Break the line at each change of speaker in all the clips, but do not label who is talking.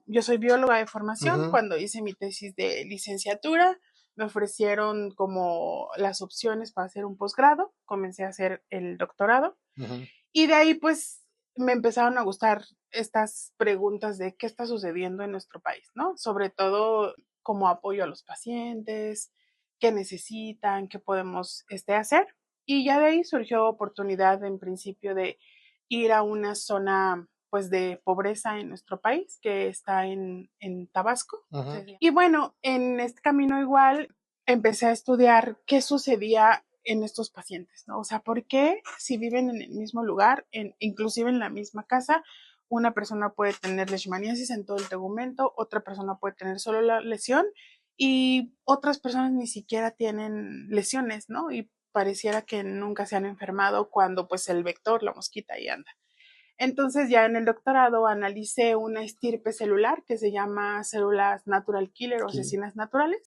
yo soy bióloga de formación,
Ujú.
cuando hice mi tesis de licenciatura, me ofrecieron como las opciones para hacer un posgrado, comencé a hacer el doctorado
Ujú.
y de ahí pues me empezaron a gustar estas preguntas de qué está sucediendo en nuestro país, ¿no? Sobre todo como apoyo a los pacientes, qué necesitan, qué podemos hacer. Y ya de ahí surgió oportunidad en principio de ir a una zona pues de pobreza en nuestro país, que está en Tabasco.
Ujú.
Y bueno, en este camino igual empecé a estudiar qué sucedía en estos pacientes, ¿no? O sea, ¿por qué si viven en el mismo lugar, inclusive en la misma casa, una persona puede tener leishmaniasis en todo el tegumento, otra persona puede tener solo la lesión y otras personas ni siquiera tienen lesiones, ¿no? Y pareciera que nunca se han enfermado cuando pues el vector, la mosquita ahí anda. Entonces ya en el doctorado analicé una estirpe celular que se llama células natural killer o asesinas naturales.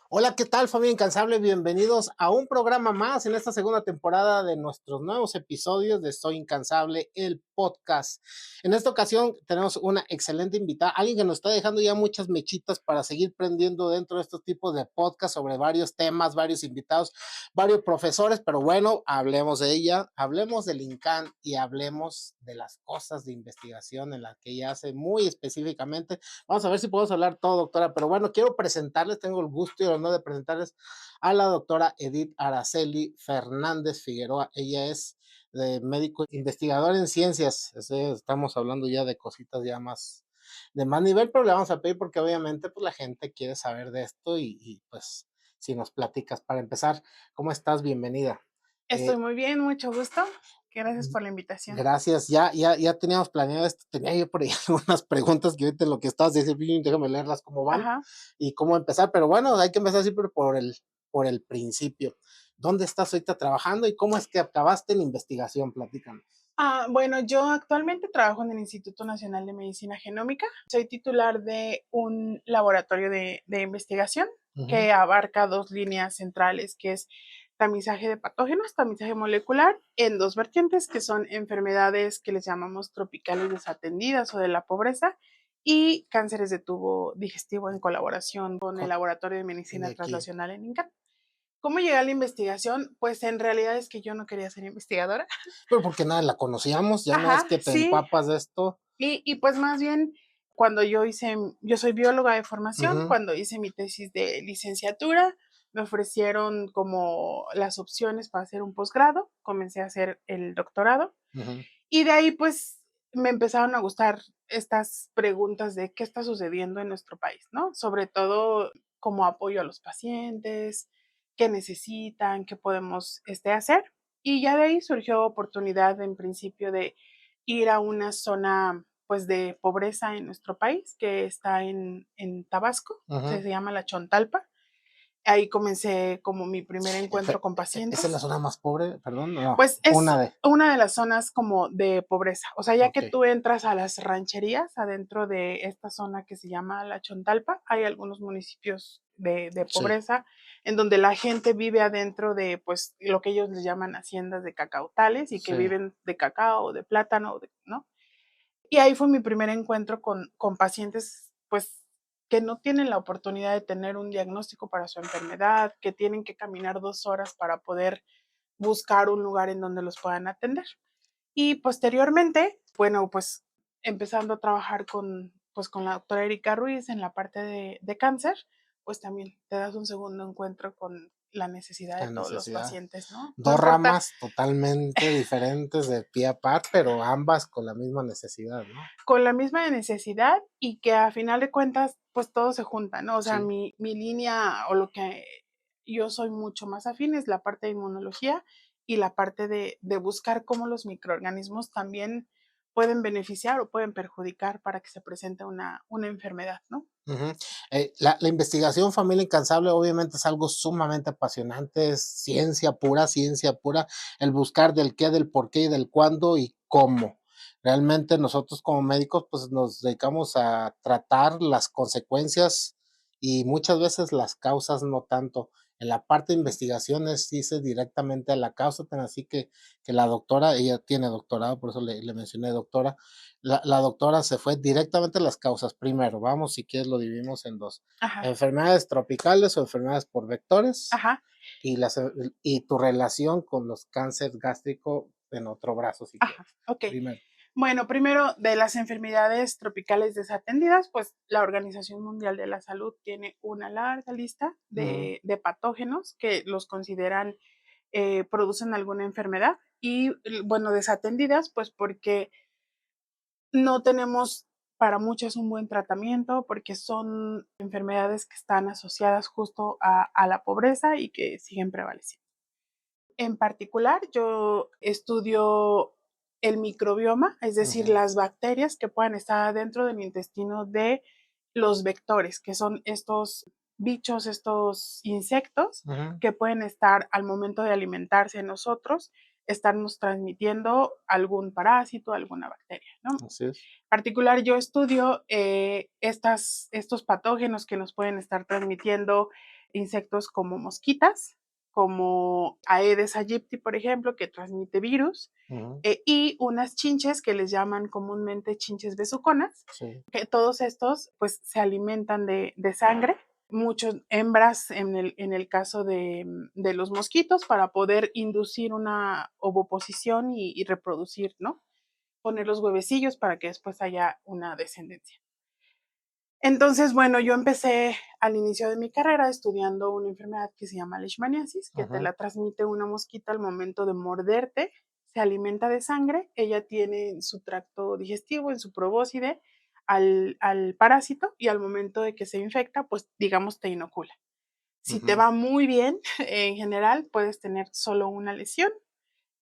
Hola, ¿qué tal, familia incansable? Bienvenidos a un programa más en esta segunda temporada de nuestros nuevos episodios de Soy Incansable, el podcast. En esta ocasión tenemos una excelente invitada, alguien que nos está dejando ya muchas mechitas para seguir prendiendo dentro de estos tipos de podcast sobre varios temas, varios invitados, varios profesores, pero bueno, hablemos de ella, hablemos del INCAN y hablemos de las cosas de investigación en las que ella hace muy específicamente. Vamos a ver si podemos hablar todo, doctora, pero bueno, quiero presentarles, tengo el gusto y el honor de presentarles a la doctora Edith Araceli Fernández Figueroa. Ella es médico investigador en ciencias. Estamos hablando ya de cositas ya más de más nivel, pero le vamos a pedir porque obviamente pues la gente quiere saber de esto y pues si nos platicas para empezar, ¿cómo estás? Bienvenida.
Estoy muy bien, mucho gusto. Gracias por la invitación.
Gracias, ya teníamos planeado esto, tenía yo por ahí algunas preguntas que ahorita lo que estabas diciendo, déjame leerlas cómo van
Ajá.
y cómo empezar, pero bueno, hay que empezar siempre por el principio. ¿Dónde estás ahorita trabajando y cómo es que acabaste en investigación? Platícanos.
Bueno, yo actualmente trabajo en el Instituto Nacional de Medicina Genómica. Soy titular de un laboratorio de investigación
Ujú.
que abarca dos líneas centrales, que es tamizaje de patógenos, tamizaje molecular, en dos vertientes, que son enfermedades que les llamamos tropicales desatendidas o de la pobreza, y cánceres de tubo digestivo en colaboración con el Laboratorio de Medicina
De aquí.
Translacional en INCAN. ¿Cómo llegué a la investigación? Pues en realidad es que yo no quería ser investigadora.
Pero porque nada, la conocíamos, ya una vez
Ajá,
que te
sí.
empapas de esto.
Y pues más bien, cuando yo soy bióloga de formación,
Ujú.
cuando hice mi tesis de licenciatura, me ofrecieron como las opciones para hacer un posgrado, comencé a hacer el doctorado
Ujú.
y de ahí pues me empezaron a gustar estas preguntas de qué está sucediendo en nuestro país, ¿no? Sobre todo como apoyo a los pacientes, qué necesitan, qué podemos hacer. Y ya de ahí surgió oportunidad en principio de ir a una zona pues de pobreza en nuestro país, que está en Tabasco,
Ujú.
se llama La Chontalpa. Ahí comencé como mi primer encuentro con
¿Esa es la
pacientes.
zona más pobre? Perdón, no,
Pues es
una de.
una de las zonas como de pobreza. O sea, ya que
Ok,
tú entras a las rancherías adentro de esta zona que se llama La Chontalpa, hay algunos municipios de
sí,
pobreza en donde la gente vive adentro de pues lo que ellos les llaman haciendas de cacautales y que
sí.
viven de cacao, de plátano, ¿no? Y ahí fue mi primer encuentro con pacientes, pues, que no tienen la oportunidad de tener un diagnóstico para su enfermedad, que tienen que caminar 2 horas para poder buscar un lugar en donde los puedan atender. Y posteriormente, bueno, pues empezando a trabajar con la doctora Erika Ruiz en la parte de cáncer, pues también te das un segundo encuentro con la necesidad de
La
todos los
necesidad.
pacientes, ¿no? No
Dos
importa,
ramas totalmente diferentes de pie a par, pero ambas con la misma necesidad, ¿no?
con la misma necesidad y que a final de cuentas, pues todo se junta, ¿no? O sea,
Sí.
mi línea o lo que yo soy mucho más afín es la parte de inmunología y la parte de buscar cómo los microorganismos también pueden beneficiar o pueden perjudicar para que se presente una enfermedad, ¿no?
Ujú. La investigación familia incansable obviamente es algo sumamente apasionante, es ciencia pura, el buscar del qué, del por qué y del cuándo y cómo. Realmente nosotros como médicos pues nos dedicamos a tratar las consecuencias y muchas veces las causas no tanto. En la parte de investigaciones hice directamente a la causa, tan así que la doctora, ella tiene doctorado, por eso le mencioné doctora, la doctora se fue directamente a las causas. Primero, vamos, si quieres lo dividimos en dos,
Ajá,
enfermedades tropicales o enfermedades por vectores
ajá,
y tu relación con los cáncer gástrico en otro brazo, si
ajá,
quieres.
ok.
Primero.
Bueno, primero de las enfermedades tropicales desatendidas, pues la Organización Mundial de la Salud tiene una larga lista
Ujú,
de patógenos que los consideran producen alguna enfermedad y bueno, desatendidas, pues porque no tenemos para muchas un buen tratamiento, porque son enfermedades que están asociadas justo a la pobreza y que siguen prevaleciendo. En particular, yo estudio el microbioma, es decir,
ujú,
las bacterias que puedan estar dentro del intestino de los vectores, que son estos bichos, estos insectos
ujú,
que pueden estar al momento de alimentarse en nosotros, estarnos transmitiendo algún parásito, alguna bacteria, ¿no? En
así es.
particular, yo estudio estos patógenos que nos pueden estar transmitiendo insectos como mosquitas, como Aedes aegypti, por ejemplo, que transmite virus,
Ujú,
y unas chinches que les llaman comúnmente chinches besuconas,
sí.
que todos estos pues se alimentan de sangre, muchas hembras en el caso de los mosquitos para poder inducir una ovoposición y reproducir, ¿no? Poner los huevecillos para que después haya una descendencia. Entonces, bueno, yo empecé al inicio de mi carrera estudiando una enfermedad que se llama leishmaniasis, que te
Ujú,
la transmite una mosquita al momento de morderte, se alimenta de sangre, ella tiene en su tracto digestivo, en su probóscide, al parásito y al momento de que se infecta, pues digamos te inocula. Si te
ujú.
va muy bien, en general, puedes tener solo una lesión.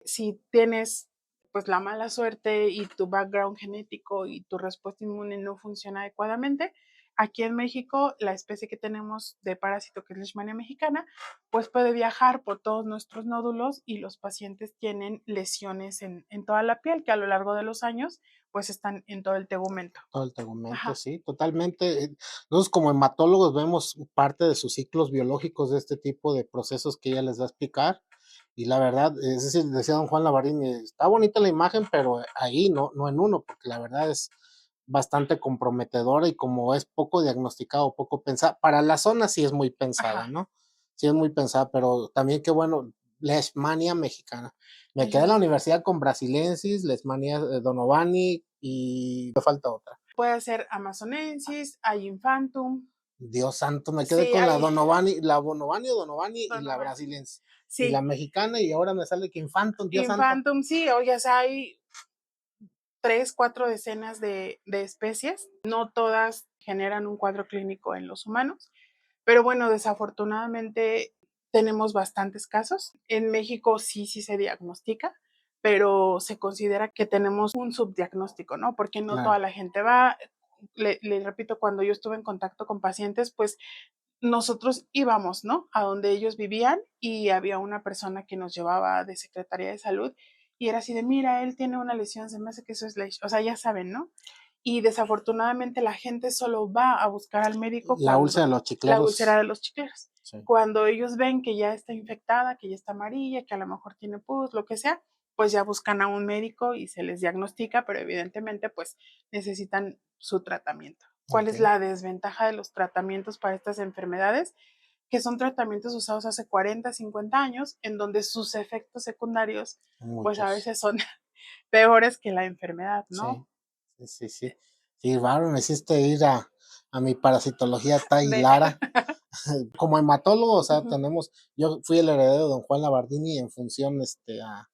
Si tienes pues la mala suerte y tu background genético y tu respuesta inmune no funciona adecuadamente, aquí en México la especie que tenemos de parásito que es Leishmania mexicana, pues puede viajar por todos nuestros nódulos y los pacientes tienen lesiones en toda la piel que a lo largo de los años pues están en todo el tegumento.
Todo el tegumento,
Ajá,
sí, totalmente. Nosotros como hematólogos vemos parte de sus ciclos biológicos de este tipo de procesos que ella les va a explicar. Y la verdad, es decir, decía don Juan Lavarín, está bonita la imagen, pero ahí no en uno, porque la verdad es bastante comprometedora y como es poco diagnosticado, poco pensada, para la zona sí es muy pensada,
ajá.
¿no? Sí es muy pensada, pero también qué bueno, Leishmania mexicana. Me quedé en la
Leishmania.
universidad con Brasilensis, Leishmania Donovani y me falta otra.
Puede ser Amazonensis, hay Infantum,
Dios santo, me quedé
sí,
con
hay
la Bonovani o Donovani y la
Donovan,
Brasilense. Y la
sí,
mexicana, y ahora me sale que Infantum, Dios santo.
Infantum, sí, oye, hay 3, 4 decenas de especies. No todas generan un cuadro clínico en los humanos, pero bueno, desafortunadamente tenemos bastantes casos. En México sí se diagnostica, pero se considera que tenemos un subdiagnóstico, ¿no? Porque no toda
Claro.
la gente va. Le repito, cuando yo estuve en contacto con pacientes, pues nosotros íbamos, ¿no? A donde ellos vivían y había una persona que nos llevaba de Secretaría de Salud y era así de, mira, él tiene una lesión, se me hace que eso es Leish, o sea, ya saben, ¿no? Y desafortunadamente la gente solo va a buscar al médico
La úlcera de
cuando
los
la úlcera
chicleros.
de los chicleros.
Sí.
Cuando ellos ven que ya está infectada, que ya está amarilla, que a lo mejor tiene pus, lo que sea, pues ya buscan a un médico y se les diagnostica, pero evidentemente pues necesitan su tratamiento. ¿Cuál
Ok.
es la desventaja de los tratamientos para estas enfermedades? Que son tratamientos usados hace 40, 50 años, en donde sus efectos secundarios, pues a
Muchos.
veces son peores que la enfermedad,
Sí.
¿no?
Sí, sí, sí. Sí, bárbaro, me hiciste ir a mi parasitología Tai
De...
Lara. Como hematólogo, o sea,
Ujú.
tenemos, yo fui el heredero de don Juan Labardini en función, a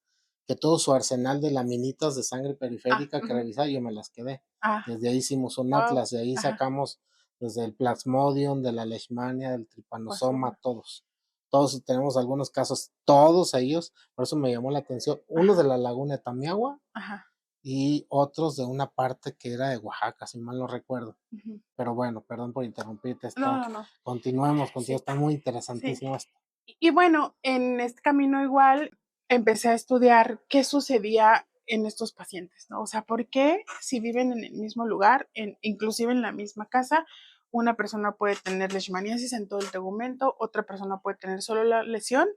que todo su arsenal de laminitas de sangre
Ah,
periférica que
ujú.
revisaba, yo me las quedé.
Ah,
Desde ahí hicimos un
wow.
atlas, de ahí
Ajá,
sacamos desde el Plasmodium, de la Leishmania, del
pues
Trypanosoma,
uno.
todos. Todos tenemos algunos casos, todos ellos, por eso me llamó la atención. Uno de
Ajá,
la laguna de Tamiagua
ajá.
y otros de una parte que era de Oaxaca, si mal no recuerdo.
Ujú.
Pero bueno, perdón por interrumpirte,
No, no, no.
continuemos contigo,
Sí,
está muy
sí.
interesantísimo esto.
Y bueno, en este camino igual empecé a estudiar qué sucedía en estos pacientes, ¿no? O sea, ¿por qué si viven en el mismo lugar, inclusive en la misma casa, una persona puede tener leishmaniasis en todo el tegumento, otra persona puede tener solo la lesión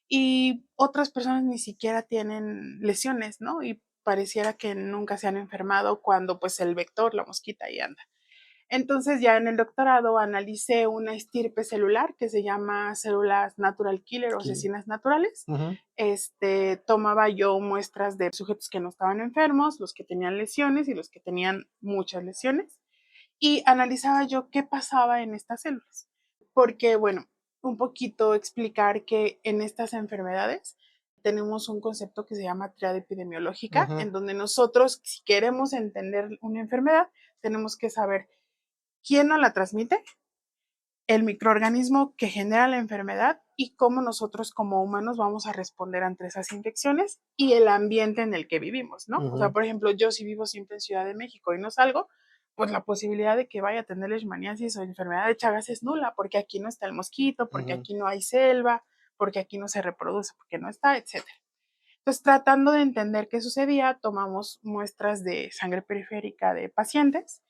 y otras personas ni siquiera tienen lesiones, ¿no? Y pareciera que nunca se han enfermado cuando pues el vector, la mosquita ahí anda. Entonces ya en el doctorado analicé una estirpe celular que se llama células natural killer o asesinas naturales. Tomaba yo muestras de sujetos que no estaban enfermos, los que tenían lesiones y los que tenían muchas lesiones, y analizaba yo qué pasaba en estas células. Porque, bueno, un poquito explicar que en estas enfermedades tenemos un concepto que se llama triada epidemiológica, en donde nosotros, si queremos entender una enfermedad, tenemos que saber quién nos la transmite, el microorganismo que genera la enfermedad y cómo nosotros como humanos vamos a responder ante esas infecciones y el ambiente en el que vivimos, ¿no? O sea, por ejemplo, yo si vivo siempre en Ciudad de México y no salgo, pues la posibilidad de que vaya a tener leishmaniasis o enfermedad de Chagas es nula, porque aquí no está el mosquito, porque aquí no hay selva, porque aquí no se reproduce, porque no está, etcétera. Entonces, tratando de entender qué sucedía, tomamos muestras de sangre periférica de pacientes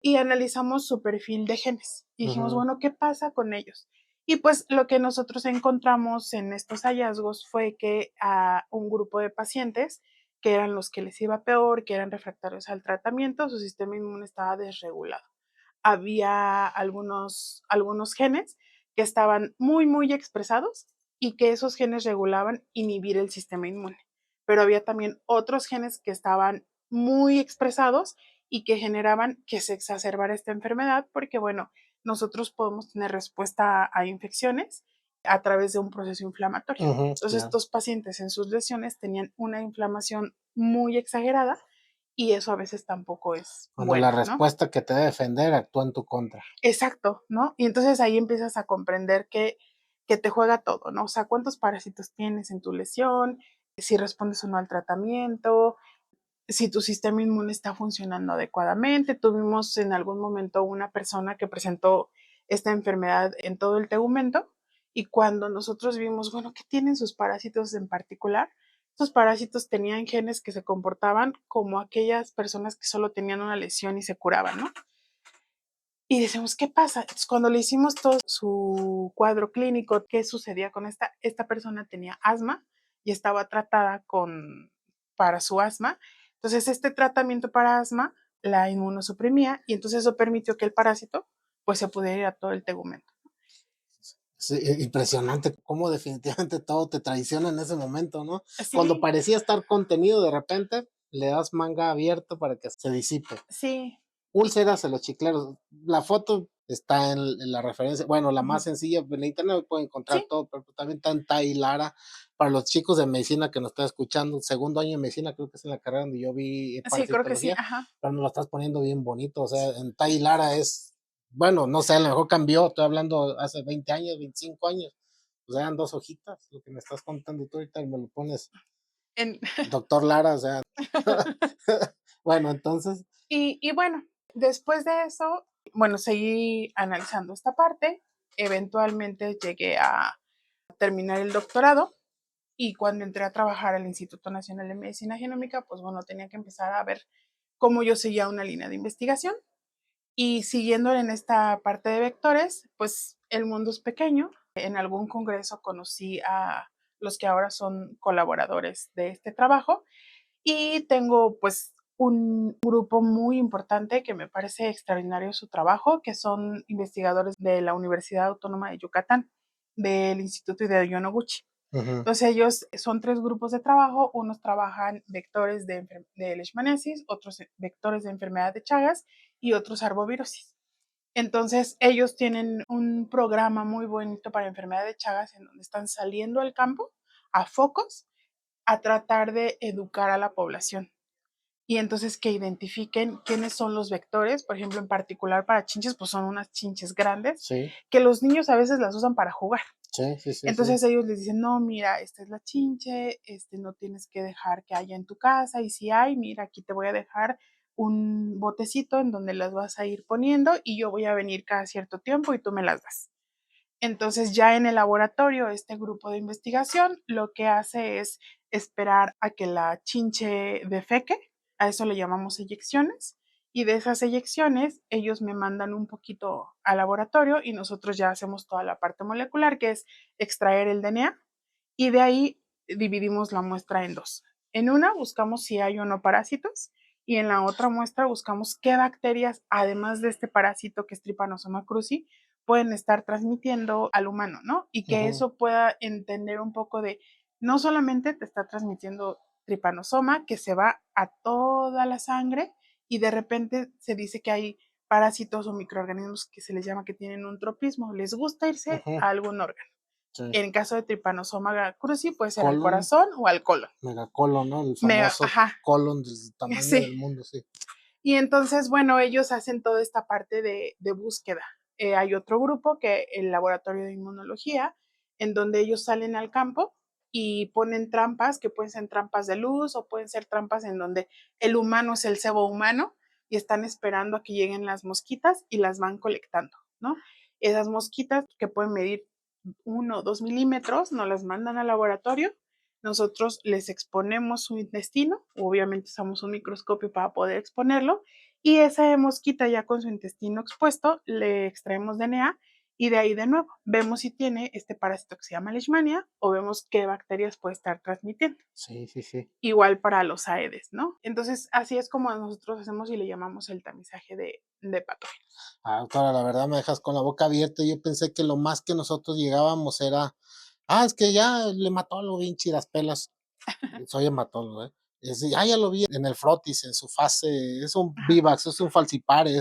y analizamos su perfil de genes. Y dijimos, bueno, ¿qué pasa con ellos? Y pues lo que nosotros encontramos en estos hallazgos fue que a un grupo de pacientes, que eran los que les iba peor, que eran refractarios al tratamiento, su sistema inmune estaba desregulado. Había algunos genes que estaban muy, muy expresados y que esos genes regulaban inhibir el sistema inmune. Pero había también otros genes que estaban muy expresados y que generaban que se exacerbara esta enfermedad porque, bueno, nosotros podemos tener respuesta a infecciones a través de un proceso inflamatorio. Entonces, estos pacientes en sus lesiones tenían una inflamación muy exagerada y eso a veces tampoco es
Cuando
bueno,
la
¿no?
respuesta que te debe defender actúa en tu contra.
Exacto, ¿no? Y entonces ahí empiezas a comprender que te juega todo, ¿no? O sea, cuántos parásitos tienes en tu lesión, si respondes o no al tratamiento, si tu sistema inmune está funcionando adecuadamente. Tuvimos en algún momento una persona que presentó esta enfermedad en todo el tegumento y cuando nosotros vimos, bueno, ¿qué tienen sus parásitos en particular? Estos parásitos tenían genes que se comportaban como aquellas personas que solo tenían una lesión y se curaban, ¿no? Y decimos, ¿qué pasa? Entonces, cuando le hicimos todo su cuadro clínico, ¿qué sucedía con esta persona? Tenía asma y estaba tratada para su asma. Entonces, este tratamiento para asma la inmunosuprimía y entonces eso permitió que el parásito pues se pudiera ir a todo el tegumento.
Sí, impresionante cómo definitivamente todo te traiciona en ese momento, ¿no? Cuando
Sí,
parecía estar contenido, de repente le das manga abierta para que se disipe.
sí.
Úlceras en los chicleros. La foto está en la referencia, bueno, la más
Ujú.
sencilla, en internet pueden encontrar
Sí,
todo, pero también está en Tai Lara. Para los chicos de medicina que nos están escuchando, segundo año de medicina, creo que es en la carrera donde yo vi
sí, creo que sí,
parasitología,
ajá.
pero nos lo estás poniendo bien bonito. O sea, en Tai Lara es, bueno, no sé, a lo mejor cambió, estoy hablando hace 20 años, 25 años. Pues eran dos hojitas, lo que me estás contando tú ahorita, y me lo pones,
En-
doctor Lara, o sea. Bueno, entonces,
y bueno, después de eso, bueno, seguí analizando esta parte. Eventualmente llegué a terminar el doctorado y cuando entré a trabajar al Instituto Nacional de Medicina Genómica, pues bueno, tenía que empezar a ver cómo yo seguía una línea de investigación y siguiendo en esta parte de vectores, pues el mundo es pequeño. En algún congreso conocí a los que ahora son colaboradores de este trabajo y tengo pues un grupo muy importante que me parece extraordinario su trabajo, que son investigadores de la Universidad Autónoma de Yucatán, del Instituto de Yonoguchi.
ujú.
Entonces ellos son tres grupos de trabajo, unos trabajan vectores de leishmaniasis, otros vectores de enfermedad de Chagas y otros arbovirosis. Entonces ellos tienen un programa muy bonito para enfermedad de Chagas en donde están saliendo al campo a focos a tratar de educar a la población y entonces que identifiquen quiénes son los vectores, por ejemplo, en particular para chinches, pues son unas chinches grandes
Sí,
que los niños a veces las usan para jugar.
sí, sí, sí, sí.
Entonces ellos les dicen, no, mira, esta es la chinche, no tienes que dejar que haya en tu casa y si hay, mira, aquí te voy a dejar un botecito en donde las vas a ir poniendo y yo voy a venir cada cierto tiempo y tú me las das. Entonces ya en el laboratorio, este grupo de investigación lo que hace es esperar a que la chinche defeque, a eso le llamamos eyecciones, y de esas eyecciones ellos me mandan un poquito al laboratorio y nosotros ya hacemos toda la parte molecular, que es extraer el DNA, y de ahí dividimos la muestra en dos. En una buscamos si hay o no parásitos y en la otra muestra buscamos qué bacterias, además de este parásito que es Trypanosoma cruzi, pueden estar transmitiendo al humano, ¿no? Y que
Ujú.
eso pueda entender un poco de, no solamente te está transmitiendo tripanosoma, que se va a toda la sangre y de repente se dice que hay parásitos o microorganismos que se les llama que tienen un tropismo, les gusta irse
Ujú.
a algún órgano.
Sí.
En caso de Trypanosoma cruzi puede ser al
Colon,
corazón o al colon.
megacolon, ¿no? El famoso
Ajá,
colon del tamaño
sí.
del mundo, sí.
Y entonces, bueno, ellos hacen toda esta parte de búsqueda. Hay otro grupo que el laboratorio de inmunología, en donde ellos salen al campo y ponen trampas, que pueden ser trampas de luz o pueden ser trampas en donde el humano es el cebo humano y están esperando a que lleguen las mosquitas y las van colectando, ¿no? Esas mosquitas que pueden medir 1 o 2 milímetros, nos las mandan al laboratorio, nosotros les exponemos su intestino, obviamente usamos un microscopio para poder exponerlo, y esa mosquita ya con su intestino expuesto le extraemos DNA y de ahí de nuevo vemos si tiene este parásito que se llama Leishmania o vemos qué bacterias puede estar transmitiendo.
Sí, sí, sí.
Igual para los Aedes, ¿no? Entonces, así es como nosotros hacemos y le llamamos el tamizaje de patógenos.
Ah, doctora, la verdad me dejas con la boca abierta. Yo pensé que lo más que nosotros llegábamos era, es que ya le mató a lo bien chiras soy hematólogo, ¿eh? Ya lo vi en el frotis, en su fase, es un
Ajá,
vivax, es un falcipare,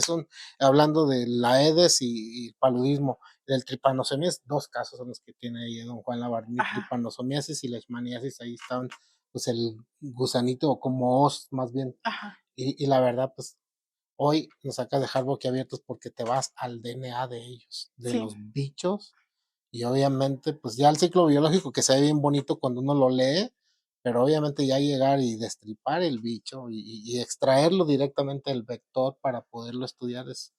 hablando de la Aedes y paludismo, del tripanosomiasis, 2 casos son los que tiene ahí don Juan Labarni,
ajá,
tripanosomiasis y leishmaniasis, ahí estaban, pues el gusanito, o como os, más bien,
ajá,
y la verdad, pues hoy nos saca de dejar boquiabiertos porque te vas al DNA de ellos, de
sí.
los bichos, y obviamente, pues ya el ciclo biológico que se ve bien bonito cuando uno lo lee, pero obviamente ya llegar y destripar el bicho y extraerlo directamente del vector para poderlo estudiar es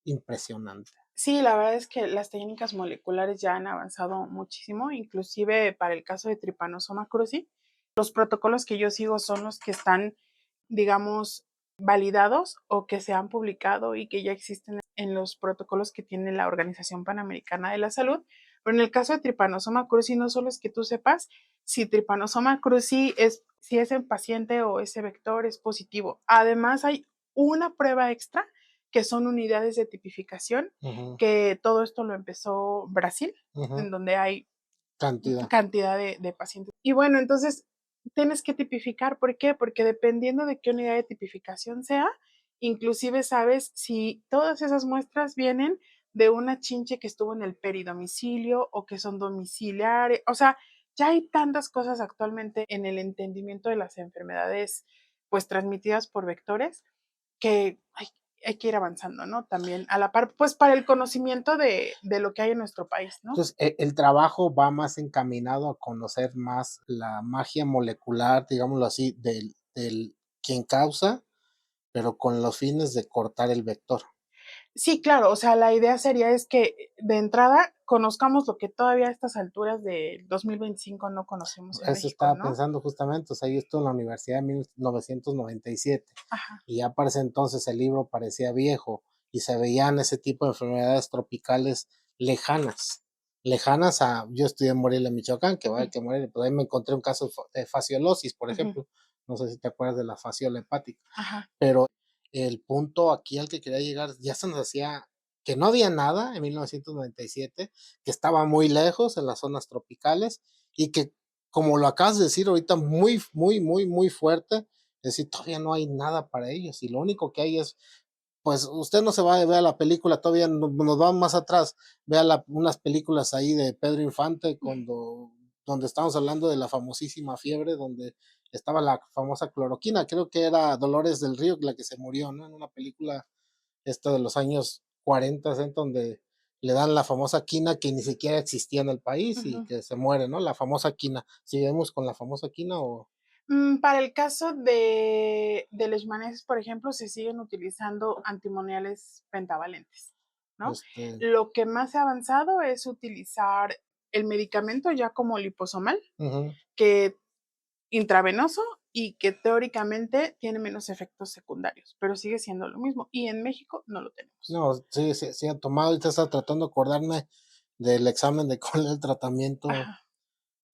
impresionante.
Sí, la verdad es que las técnicas moleculares ya han avanzado muchísimo, inclusive para el caso de Trypanosoma cruzi. Los protocolos que yo sigo son los que están, digamos, validados o que se han publicado y que ya existen en los protocolos que tiene la Organización Panamericana de la Salud. Pero en el caso de Trypanosoma cruzi, no solo es que tú sepas si Trypanosoma cruzi es, si ese paciente o ese vector es positivo. Además, hay una prueba extra que son unidades de tipificación,
Ujú,
que todo esto lo empezó Brasil, en
ujú,
donde hay
cantidad.
cantidad de pacientes. Y bueno, entonces tienes que tipificar, ¿por qué? Porque dependiendo de qué unidad de tipificación sea, inclusive sabes si todas esas muestras vienen de una chinche que estuvo en el peridomicilio o que son domiciliares, o sea, ya hay tantas cosas actualmente en el entendimiento de las enfermedades pues transmitidas por vectores que hay que ir avanzando, ¿no? También a la par, pues para el conocimiento de lo que hay en nuestro país, ¿no?
Entonces, el trabajo va más encaminado a conocer más la magia molecular, digámoslo así, del quien causa, pero con los fines de cortar el vector.
Sí, claro, o sea, la idea sería es que de entrada conozcamos lo que todavía a estas alturas del 2025 no conocemos en
Eso
México,
estaba
¿no?
pensando justamente, o sea, yo estuve en la universidad en 1997
Ajá,
y ya para ese entonces el libro parecía viejo y se veían ese tipo de enfermedades tropicales lejanas, lejanas a, yo estudié en Morelia, Michoacán, que vaya
ujú,
que Morelia, pues ahí me encontré un caso de fasciolosis, por
ujú,
ejemplo, no sé si te acuerdas de la fasciola hepática,
ajá,
pero el punto aquí al que quería llegar ya se nos hacía que no había nada en 1997, que estaba muy lejos en las zonas tropicales y que, como lo acabas de decir ahorita, muy, muy, muy, muy fuerte, es decir, todavía no hay nada para ellos y lo único que hay es, pues usted no se va a ver la película, todavía nos vamos más atrás, vea unas películas ahí de Pedro Infante donde estamos hablando de la famosísima fiebre, donde estaba la famosa cloroquina, creo que era Dolores del Río la que se murió, ¿no? En una película esta de los años 40, en donde le dan la famosa quina que ni siquiera existía en el país y
ujú.
que se muere, ¿no? La famosa quina. ¿Seguimos con la famosa quina o
Para el caso de leishmaniasis, por ejemplo, se siguen utilizando antimoniales pentavalentes, ¿no?
este?
Lo que más se ha avanzado es utilizar el medicamento ya como liposomal,
Ujú,
que intravenoso y que teóricamente tiene menos efectos secundarios, pero sigue siendo lo mismo. Y en México no lo tenemos.
No, sí, he tomado, ahorita estaba tratando de acordarme del examen de cuál es el tratamiento,
Ajá.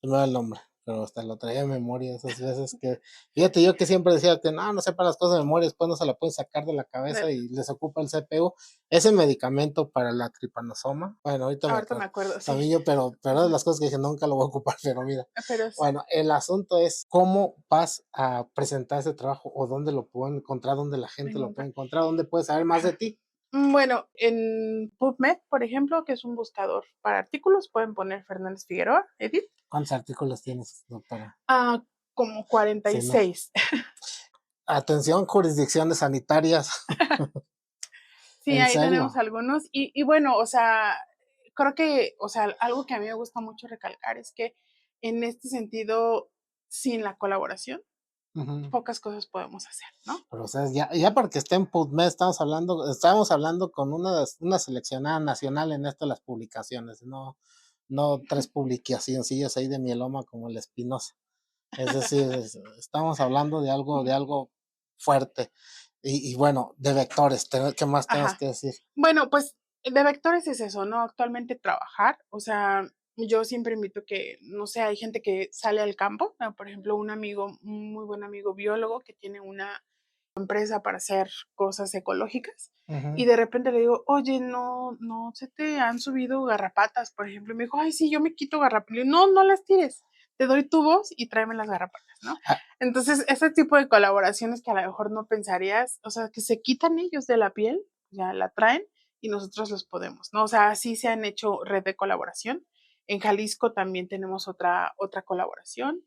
no era el nombre, pero hasta lo traía en memoria esas veces que, fíjate, yo que siempre decía que no sepa las cosas de memoria, después no se la pueden sacar de la cabeza y les ocupa el CPU. Ese medicamento para la tripanosoma, bueno, ahorita me
Ahorita me
acuerdo,
acuerdo, sí.
también yo, pero de las cosas que dije, nunca lo voy a ocupar, pero mira,
Pero sí.
bueno, el asunto es cómo vas a presentar ese trabajo o dónde lo pueden encontrar, dónde la gente lo puede encontrar, dónde puedes saber más de
Ajá.
ti.
Bueno, en PubMed, por ejemplo, que es un buscador para artículos, pueden poner Fernández Figueroa, Edith.
¿Cuántos artículos tienes, doctora?
Ah, como
Sí, no.
46.
Atención, jurisdicciones sanitarias.
Sí,
¿En
ahí tenemos
serio?
algunos. Y bueno, o sea, creo que, o sea, algo que a mí me gusta mucho recalcar es que en este sentido, sin la colaboración,
Ujú.
pocas cosas podemos hacer, ¿no?
Pero, o sea, ya para que esté en PubMed, estábamos hablando con una seleccionada nacional en esto de las publicaciones, no tres publicacioncillas ahí de mieloma como el Espinosa. Es decir, estamos hablando de algo fuerte. Y bueno, de vectores, ¿qué más tenemos
Ajá.
que decir?
Bueno, pues de vectores es eso, ¿no? Actualmente trabajar, o sea, yo siempre invito que, no sé, hay gente que sale al campo, ¿no? Por ejemplo, un amigo, un muy buen amigo biólogo que tiene una empresa para hacer cosas ecológicas y
Ujú.
de repente le digo, oye, no se te han subido garrapatas, por ejemplo, y me dijo, ay, sí, yo me quito garrapatas. Le digo, no las tires, te doy tubos y tráeme las garrapatas, ¿no?
Ah,
Entonces, ese tipo de colaboraciones que a lo mejor no pensarías, o sea, que se quitan ellos de la piel, ya la traen y nosotros los podemos, ¿no? O sea, así se han hecho red de colaboración. En Jalisco también tenemos otra colaboración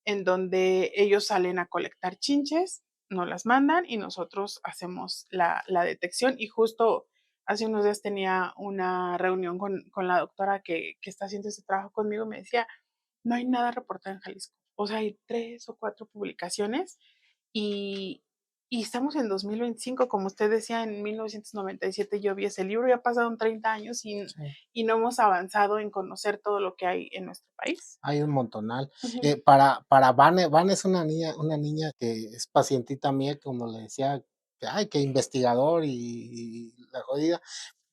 en donde ellos salen a colectar chinches, nos las mandan y nosotros hacemos la detección. Y justo hace unos días tenía una reunión con la doctora que está haciendo ese trabajo conmigo y me decía, no hay nada reportado en Jalisco. O sea, hay 3 o 4 publicaciones y, y estamos en 2025, como usted decía, en 1997 yo vi ese libro, ya pasaron 30 años
sí.
y no hemos avanzado en conocer todo lo que hay en nuestro país.
Hay un montonal.
Ujú.
Para Vane es una niña que es pacientita mía, como le decía, que, ay, que investigador y la jodida.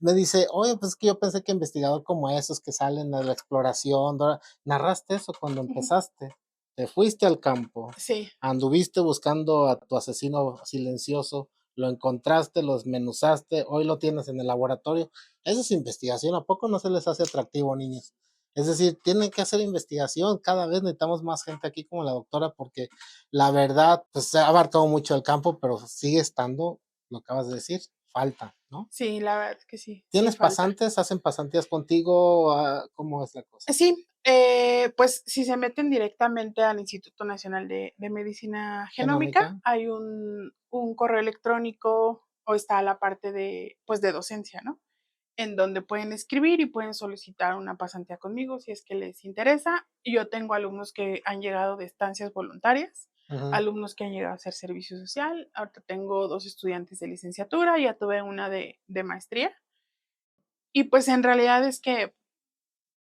Me dice, oye, pues es que yo pensé que investigador como esos que salen a la exploración, narraste eso cuando
Ujú.
empezaste, te fuiste al campo,
Sí,
anduviste buscando a tu asesino silencioso, lo encontraste, lo desmenuzaste, hoy lo tienes en el laboratorio. Eso es investigación, ¿a poco no se les hace atractivo, niños? Es decir, tienen que hacer investigación, cada vez necesitamos más gente aquí como la doctora, porque la verdad, pues se ha abarcado mucho el campo, pero sigue estando, lo acabas de decir, falta, ¿no?
sí, la verdad es que sí, sí
¿Tienes
falta.
pasantes? ¿Hacen pasantías contigo? ¿Cómo es la cosa?
Sí, pues si se meten directamente al Instituto Nacional de Medicina Genómica,
¿Genómica?
hay un correo electrónico o está la parte de, pues, de docencia, ¿no? En donde pueden escribir y pueden solicitar una pasantía conmigo si es que les interesa. Yo tengo alumnos que han llegado de estancias voluntarias,
Ujú.
alumnos que han llegado a hacer servicio social. Ahorita tengo 2 estudiantes de licenciatura, ya tuve una de maestría. Y pues en realidad es que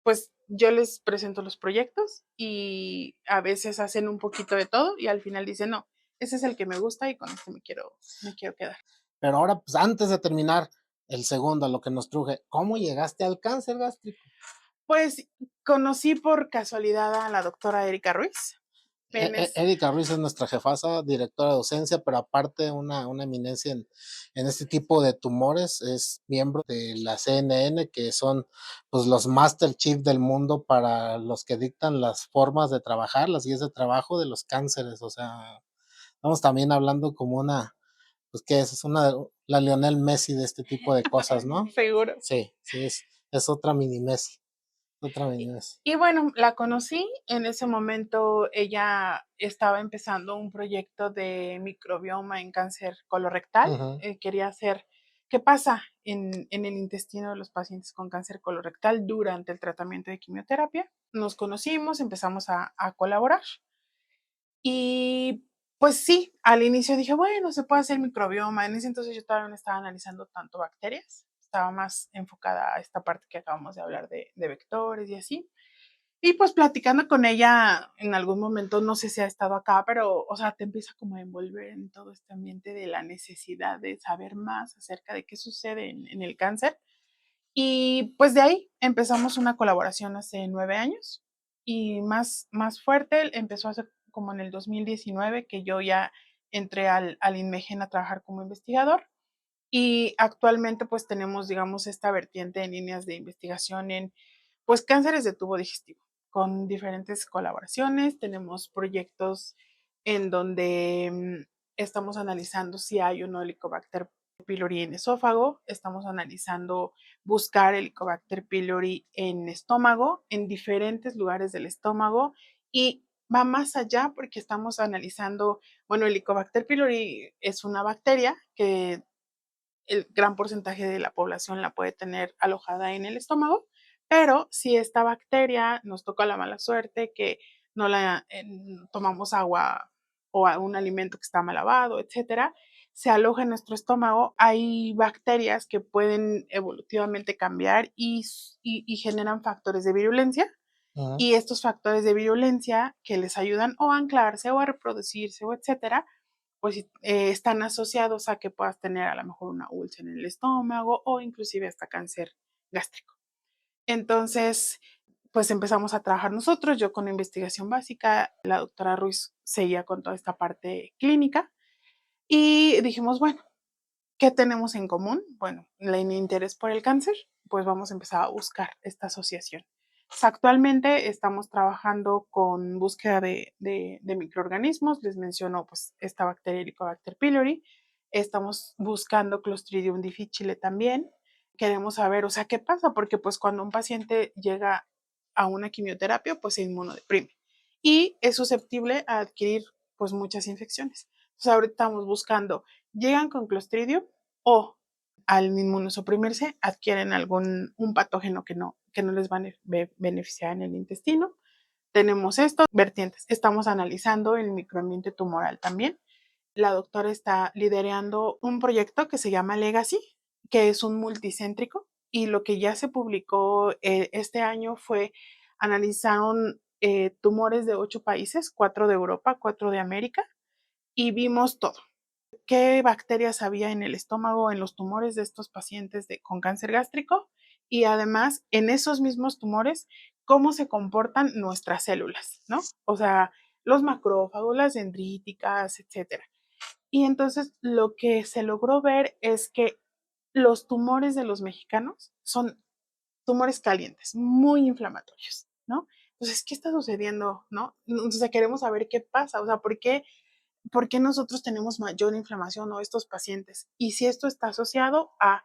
pues yo les presento los proyectos y a veces hacen un poquito de todo y al final dicen, no, ese es el que me gusta y con este me quiero quedar.
Pero ahora, pues antes de terminar el segundo, lo que nos truje, ¿cómo llegaste al cáncer gástrico?
Pues conocí por casualidad a la doctora Erika Ruiz.
Erika Ruiz es nuestra jefasa, directora de docencia, pero aparte una eminencia en este tipo de tumores, es miembro de la CNN, que son pues, los Master Chief del mundo para los que dictan las formas de trabajar, las guías de trabajo de los cánceres. O sea, estamos también hablando como pues que es la Lionel Messi de este tipo de cosas, ¿no?
Seguro.
Sí, es otra mini Messi, otra mini
Y,
Messi.
y bueno, la conocí, en ese momento ella estaba empezando un proyecto de microbioma en cáncer colorectal,
Ujú.
quería hacer qué pasa en el intestino de los pacientes con cáncer colorectal durante el tratamiento de quimioterapia. Nos conocimos, empezamos a colaborar y pues sí, al inicio dije, bueno, se puede hacer microbioma. En ese entonces yo todavía no estaba analizando tanto bacterias, estaba más enfocada a esta parte que acabamos de hablar de vectores y así. Y pues platicando con ella en algún momento, no sé si ha estado acá, pero, o sea, te empieza como a envolver en todo este ambiente de la necesidad de saber más acerca de qué sucede en el cáncer. Y pues de ahí empezamos una colaboración hace 9 años y más fuerte empezó hace como en el 2019 que yo ya entré al INMEGEN a trabajar como investigador y actualmente pues tenemos, digamos, esta vertiente en líneas de investigación en pues cánceres de tubo digestivo con diferentes colaboraciones. Tenemos proyectos en donde estamos analizando si hay o no Helicobacter pylori en esófago, estamos analizando buscar Helicobacter pylori en estómago, en diferentes lugares del estómago y va más allá porque estamos analizando, bueno, Helicobacter pylori es una bacteria que el gran porcentaje de la población la puede tener alojada en el estómago, pero si esta bacteria nos toca la mala suerte que no la tomamos agua o un alimento que está mal lavado, etcétera, se aloja en nuestro estómago, hay bacterias que pueden evolutivamente cambiar y generan factores de virulencia.
Ujú.
Y estos factores de virulencia que les ayudan o a anclarse o a reproducirse o etcétera, pues están asociados a que puedas tener a lo mejor una úlcera en el estómago o inclusive hasta cáncer gástrico. Entonces, pues empezamos a trabajar nosotros, yo con investigación básica, la doctora Ruiz seguía con toda esta parte clínica y dijimos, bueno, ¿qué tenemos en común? Bueno, el interés por el cáncer, pues vamos a empezar a buscar esta asociación. Pues actualmente estamos trabajando con búsqueda de microorganismos, les menciono pues esta bacteria Helicobacter pylori, estamos buscando Clostridium difficile también, queremos saber, o sea, ¿qué pasa? Porque pues cuando un paciente llega a una quimioterapia, pues se inmunodeprime y es susceptible a adquirir pues muchas infecciones. Entonces ahorita estamos buscando llegan con Clostridium o al inmunosuprimirse adquieren un patógeno que no les va a beneficiar en el intestino. Tenemos esto, vertientes. Estamos analizando el microambiente tumoral también. La doctora está liderando un proyecto que se llama Legacy, que es un multicéntrico y lo que ya se publicó este año fue analizaron tumores de 8 países, 4 de Europa, 4 de América y vimos todo qué bacterias había en el estómago, en los tumores de estos pacientes con cáncer gástrico y además en esos mismos tumores, cómo se comportan nuestras células, ¿no? O sea, los macrófagos, las dendríticas, etcétera. Y entonces lo que se logró ver es que los tumores de los mexicanos son tumores calientes, muy inflamatorios, ¿no? Entonces, ¿qué está sucediendo, no? Entonces, queremos saber qué pasa, o sea, ¿por qué nosotros tenemos mayor inflamación o estos pacientes? Y si esto está asociado a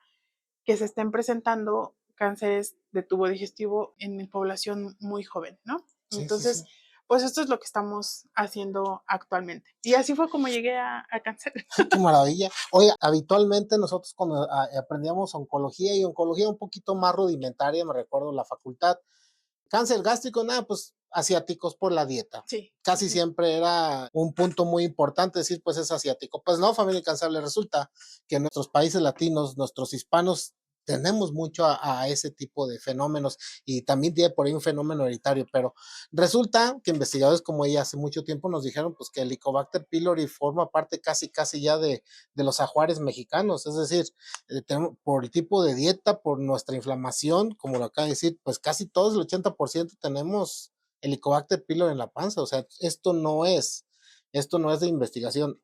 que se estén presentando cánceres de tubo digestivo en población muy joven, ¿no?
Sí, sí, sí.
Entonces, pues esto es lo que estamos haciendo actualmente. Y así fue como llegué a cáncer.
Qué maravilla. Oye, habitualmente nosotros cuando aprendíamos oncología y oncología un poquito más rudimentaria, me recuerdo la facultad, cáncer gástrico, nada, pues asiáticos por la dieta.
Sí.
Casi siempre era un punto muy importante decir, pues es asiático. Pues no, familia incansable, resulta que en nuestros países latinos, nuestros hispanos, tenemos mucho a ese tipo de fenómenos y también tiene por ahí un fenómeno hereditario, pero resulta que investigadores como ella hace mucho tiempo nos dijeron pues que el Helicobacter pylori forma parte casi ya de los ajuares mexicanos, es decir, por el tipo de dieta, por nuestra inflamación, como lo acaba de decir, pues casi todos, el 80% tenemos Helicobacter pylori en la panza, o sea, esto no es de investigación.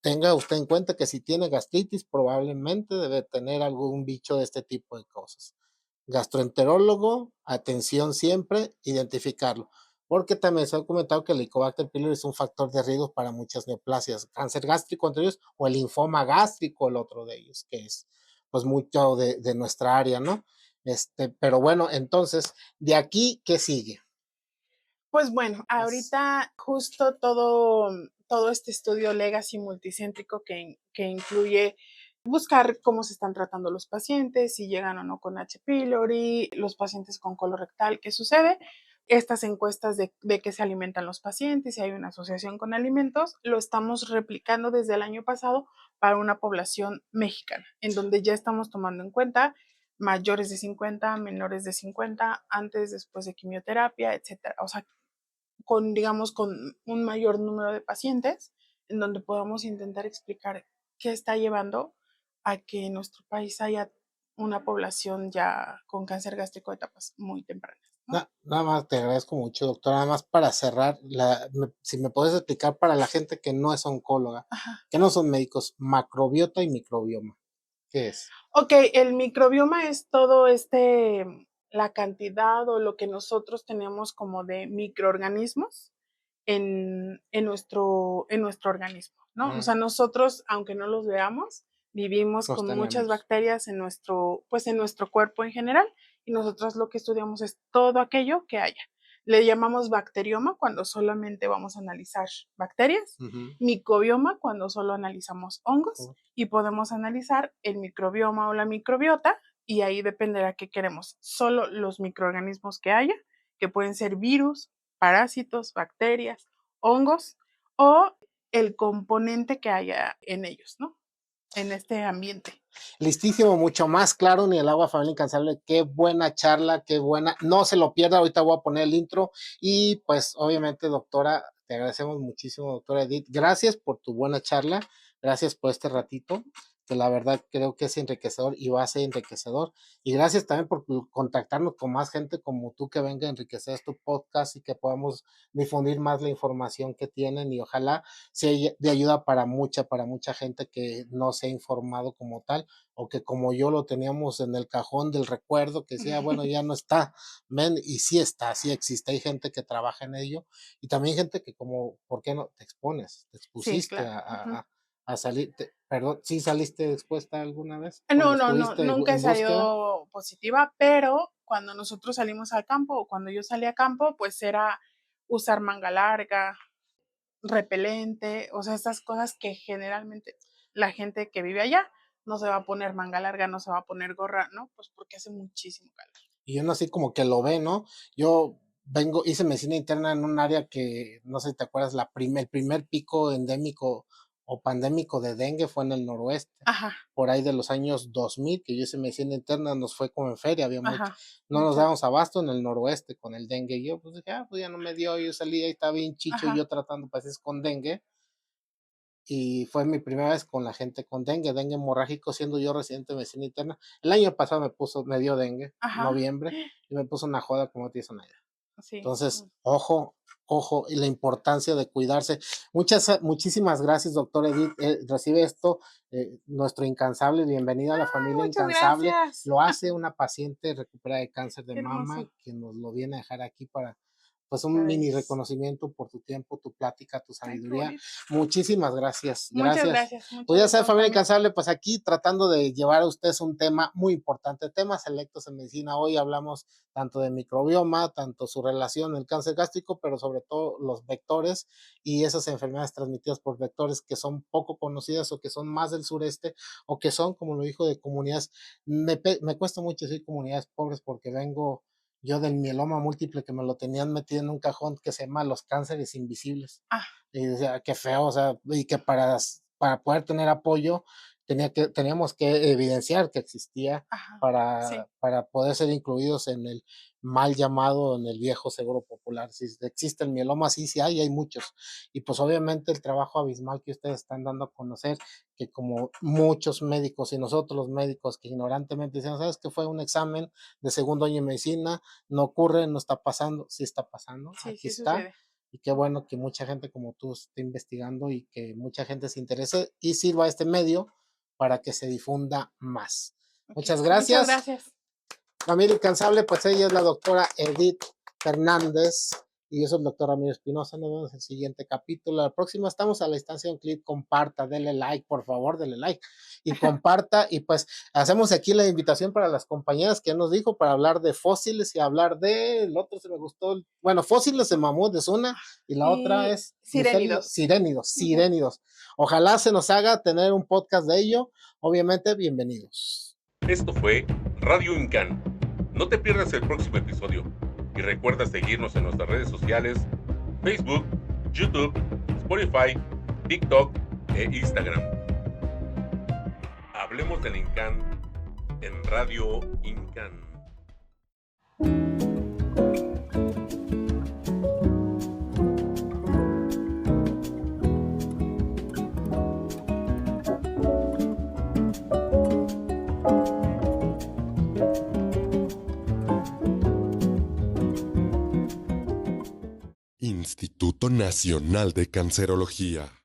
Tenga usted en cuenta que si tiene gastritis, probablemente debe tener algún bicho de este tipo de cosas. Gastroenterólogo, atención siempre, identificarlo. Porque también se ha comentado que el Helicobacter pylori es un factor de riesgo para muchas neoplasias, cáncer gástrico entre ellos, o el linfoma gástrico, el otro de ellos, que es pues mucho de nuestra área, ¿no? Pero bueno, entonces, de aquí, ¿qué sigue?
Pues bueno,
Es,
ahorita justo todo este estudio legacy multicéntrico que incluye buscar cómo se están tratando los pacientes, si llegan o no con H. pylori, los pacientes con colorectal, qué sucede, estas encuestas de qué se alimentan los pacientes, si hay una asociación con alimentos, lo estamos replicando desde el año pasado para una población mexicana, en donde ya estamos tomando en cuenta mayores de 50, menores de 50, antes, después de quimioterapia, etcétera. O sea, digamos, con un mayor número de pacientes, en donde podamos intentar explicar qué está llevando a que en nuestro país haya una población ya con cáncer gástrico de etapas muy tempranas, ¿no?
Nada más te agradezco mucho, doctora. Nada más para cerrar, si me puedes explicar para la gente que no es oncóloga,
Ajá.
que no son médicos, macrobiota y microbioma, ¿qué es?
Ok, el microbioma es todo la cantidad o lo que nosotros tenemos como de microorganismos en nuestro organismo, ¿no? O sea, nosotros, aunque no los veamos, vivimos
Los
con muchas
tenemos.
bacterias pues en nuestro cuerpo en general, y nosotros lo que estudiamos es todo aquello que haya. Le llamamos bacterioma cuando solamente vamos a analizar bacterias, micobioma cuando solo analizamos hongos, y podemos analizar el microbioma o la microbiota, y ahí dependerá qué queremos. Solo los microorganismos que haya, que pueden ser virus, parásitos, bacterias, hongos, o el componente que haya en ellos, ¿no? En este ambiente.
Listísimo, mucho más claro, ni el agua, familia incansable. Qué buena charla, qué buena. No se lo pierda, ahorita voy a poner el intro. Y pues, obviamente, doctora, te agradecemos muchísimo, doctora Edith. Gracias por tu buena charla. Gracias por este ratito, que la verdad creo que es enriquecedor y va a ser enriquecedor. Y gracias también por contactarnos con más gente como tú que venga a enriquecer tu podcast y que podamos difundir más la información que tienen, y ojalá sea de ayuda para mucha gente que no se ha informado como tal, o que como yo lo teníamos en el cajón del recuerdo, que decía, bueno, ya no está, ven, y sí está, sí existe, hay gente que trabaja en ello, y también gente que como, ¿por qué no te expones? Te
Sí,
expusiste
claro.
a salir, perdón, ¿sí saliste expuesta alguna vez
No,
cuando
no, no,
estuviste
nunca he
en búsqueda?
salido positiva, pero cuando nosotros salimos al campo o cuando yo salí a campo, pues era usar manga larga, repelente, o sea, estas cosas que generalmente la gente que vive allá no se va a poner manga larga, no se va a poner gorra, ¿no? Pues porque hace muchísimo calor.
Y uno así como que lo ve, ¿no? Yo hice medicina interna en un área que, no sé si te acuerdas, el primer pico endémico o pandémico de dengue fue en el noroeste,
Ajá,
por ahí de los años 2000, que yo hice medicina interna, nos fue como en feria, había mucho,
ajá,
no nos
mucho,
dábamos abasto en el noroeste con el dengue, y yo pues dije, pues ya no me dio, yo salí, ahí estaba bien chicho, y
ajá,
yo tratando pacientes con dengue, y fue mi primera vez con la gente con dengue hemorrágico, siendo yo residente de medicina interna. El año pasado me dio dengue,
ajá,
noviembre, y me puso una joda como te hizo una idea.
sí.
Entonces, ojo, y la importancia de cuidarse. Muchísimas gracias, doctor Edith. Recibe esto, nuestro incansable, bienvenida a la familia
Muchas
incansable.
gracias.
Lo hace una paciente recuperada de cáncer de
Qué
mama,
hermoso.
que nos lo viene a dejar aquí para, pues, un mini
Maravilloso.
reconocimiento por tu tiempo, tu plática, tu
Ay, qué
sabiduría.
bonito.
Muchísimas gracias,
Muchas
gracias.
gracias, mucho
Pues ya sabe,
gusto,
familia
Jaime.
incansable, pues aquí tratando de llevar a ustedes un tema muy importante, temas selectos en medicina. Hoy hablamos tanto de microbioma, tanto su relación, el cáncer gástrico, pero sobre todo los vectores y esas enfermedades transmitidas por vectores que son poco conocidas o que son más del sureste o que son, como lo dijo, de comunidades. Me cuesta mucho decir comunidades pobres porque vengo yo del mieloma múltiple, que me lo tenían metido en un cajón que se llama los cánceres invisibles.
Ah,
Y decía, qué feo, o sea, y que para poder tener apoyo teníamos que evidenciar que existía
ajá, sí,
para poder ser incluidos en el mal llamado, en el viejo seguro popular. Si existe el mieloma, sí, sí hay muchos. Y pues obviamente el trabajo abismal que ustedes están dando a conocer, que como muchos médicos y nosotros los médicos que ignorantemente dicen, ¿sabes qué fue un examen de segundo año de medicina? No ocurre, no está pasando, sí está pasando,
sí,
aquí
sí
está.
sucede.
Y qué bueno que mucha gente como tú esté investigando y que mucha gente se interese y sirva este medio para que se difunda más.
Ok,
Muchas
muchas
gracias.
gracias.
Familia incansable, pues ella es la doctora Edith Fernández y yo soy el doctor Ramiro Espinosa. Nos vemos en el siguiente capítulo. La próxima estamos a la distancia de un clic. Comparta, dele like, por favor, dele like y comparta. Y pues hacemos aquí la invitación para las compañeras que nos dijo para hablar de fósiles y hablar de el otro se me gustó. Bueno, fósiles de mamut es una y la otra
Y
es
sirénidos.
sirénidos. Ojalá se nos haga tener un podcast de ello. Obviamente, bienvenidos.
Esto fue Radio Incan. No te pierdas el próximo episodio y recuerda seguirnos en nuestras redes sociales, Facebook, YouTube, Spotify, TikTok e Instagram. Hablemos del Incan en Radio Incan.
Instituto Nacional de Cancerología.